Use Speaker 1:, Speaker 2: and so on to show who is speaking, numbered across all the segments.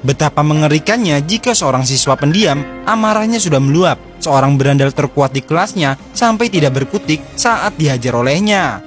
Speaker 1: Betapa mengerikannya jika seorang siswa pendiam amarahnya sudah meluap. Seorang berandal terkuat di kelasnya sampai tidak berkutik saat dihajar olehnya.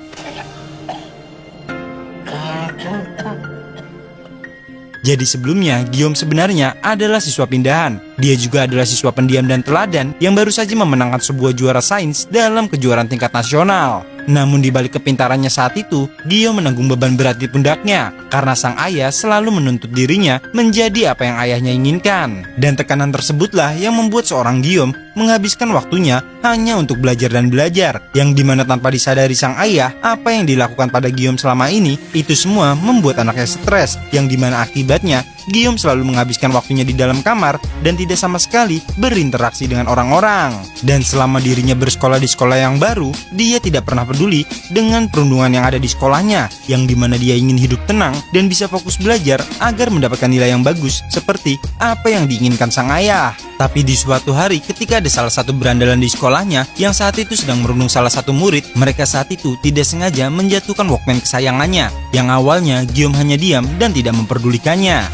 Speaker 1: Jadi sebelumnya, Guillaume sebenarnya adalah siswa pindahan. Dia juga adalah siswa pendiam dan teladan yang baru saja memenangkan sebuah juara sains dalam kejuaraan tingkat nasional. Namun di balik kepintarannya saat itu, Guillaume menanggung beban berat di pundaknya karena sang ayah selalu menuntut dirinya menjadi apa yang ayahnya inginkan. Dan tekanan tersebutlah yang membuat seorang Guillaume menghabiskan waktunya hanya untuk belajar dan belajar, yang dimana tanpa disadari sang ayah, apa yang dilakukan pada Guillaume selama ini, itu semua membuat anaknya stres, yang dimana akibatnya Guillaume selalu menghabiskan waktunya di dalam kamar dan tidak sama sekali berinteraksi dengan orang-orang. Dan selama dirinya bersekolah di sekolah yang baru, dia tidak pernah peduli dengan perundungan yang ada di sekolahnya, yang dimana dia ingin hidup tenang dan bisa fokus belajar agar mendapatkan nilai yang bagus seperti apa yang diinginkan sang ayah. Tapi di suatu hari ketika ada salah satu berandalan di sekolahnya yang saat itu sedang merundung salah satu murid, mereka saat itu tidak sengaja menjatuhkan Walkman kesayangannya, yang awalnya Guillaume hanya diam dan tidak memperdulikannya.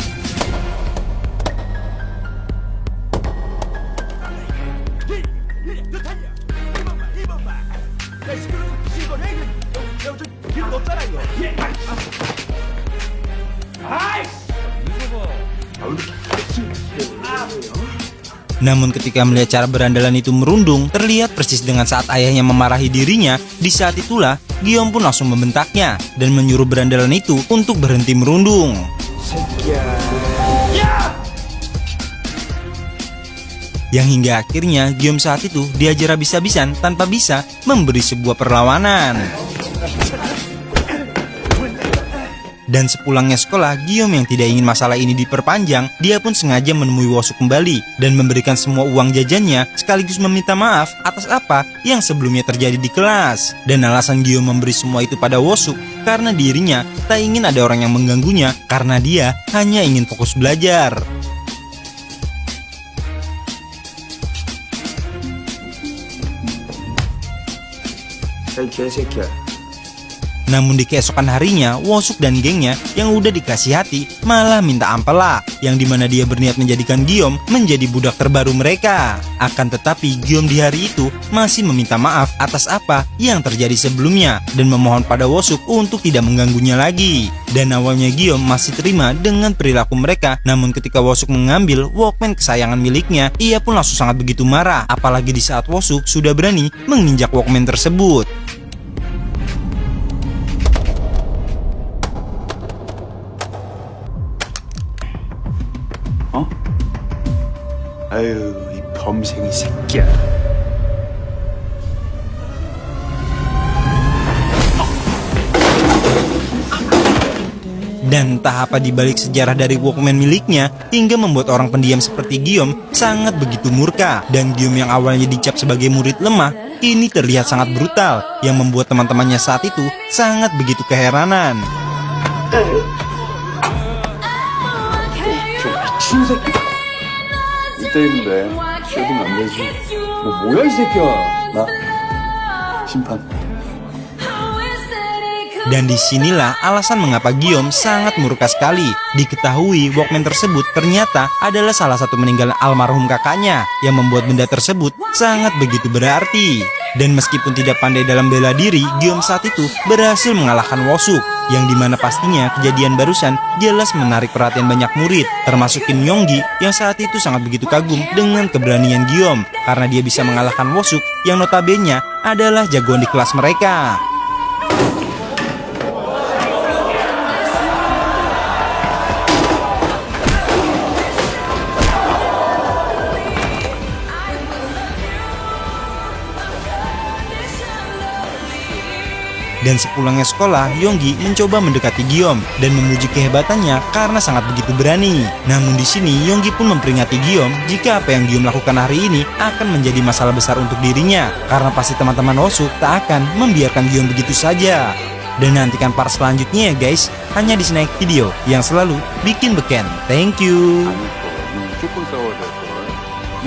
Speaker 1: Namun ketika melihat cara berandalan itu merundung, terlihat persis dengan saat ayahnya memarahi dirinya. Di saat itulah Guillaume pun langsung membentaknya dan menyuruh berandalan itu untuk berhenti merundung. Yang hingga akhirnya Guillaume saat itu diajar habis-habisan tanpa bisa memberi sebuah perlawanan. Dan sepulangnya sekolah, Guillaume yang tidak ingin masalah ini diperpanjang, dia pun sengaja menemui Wosuk kembali dan memberikan semua uang jajannya sekaligus meminta maaf atas apa yang sebelumnya terjadi di kelas. Dan alasan Guillaume memberi semua itu pada Wosuk karena dirinya tak ingin ada orang yang mengganggunya karena dia hanya ingin fokus belajar. Namun di keesokan harinya, Wosuk dan gengnya yang udah dikasih hati malah minta ampela, yang dimana dia berniat menjadikan Guillaume menjadi budak terbaru mereka. Akan tetapi Guillaume di hari itu masih meminta maaf atas apa yang terjadi sebelumnya dan memohon pada Wosuk untuk tidak mengganggunya lagi. Dan awalnya Guillaume masih terima dengan perilaku mereka, namun ketika Wosuk mengambil Walkman kesayangan miliknya, ia pun langsung sangat begitu marah, apalagi di saat Wosuk sudah berani menginjak Walkman tersebut.
Speaker 2: 아유, 이 범생이 새끼야.
Speaker 1: Dan entah apa dibalik sejarah dari Walkman miliknya hingga membuat orang pendiam seperti Guillaume sangat begitu murka. Dan Guillaume yang awalnya dicap sebagai murid lemah, kini terlihat sangat brutal, yang membuat teman-temannya saat itu sangat begitu keheranan.
Speaker 2: 미친 새끼. 이때인데 쇼딩 안 되지. 뭐야 이 새끼야. 나 심판.
Speaker 1: Dan disinilah alasan mengapa Guillaume sangat murka sekali. Diketahui Walkman tersebut ternyata adalah salah satu meninggal almarhum kakaknya, yang membuat benda tersebut sangat begitu berarti. Dan meskipun tidak pandai dalam bela diri, Guillaume saat itu berhasil mengalahkan Wosuk, yang dimana pastinya kejadian barusan jelas menarik perhatian banyak murid, termasuk Kim Yonggi yang saat itu sangat begitu kagum dengan keberanian Guillaume karena dia bisa mengalahkan Wosuk yang notabene adalah jagoan di kelas mereka. Dan sepulangnya sekolah, Yonggi mencoba mendekati Guillaume dan memuji kehebatannya karena sangat begitu berani. Namun di sini Yonggi pun memperingati Guillaume jika apa yang Guillaume lakukan hari ini akan menjadi masalah besar untuk dirinya, karena pasti teman-teman Wosuk tak akan membiarkan Guillaume begitu saja. Dan nantikan part selanjutnya ya guys, hanya di Snack Video yang selalu bikin beken. Thank you.
Speaker 2: 무조건 싸워야 될 걸.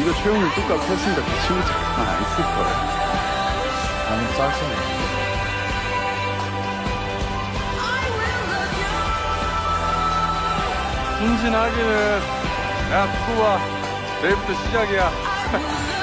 Speaker 2: 네가 최영을 똑같이 했으니까 그 친구 장난 안 했을 거야. 나는 쌀쌀해. 순진하기는 야, 두고 봐. 내일부터 시작이야.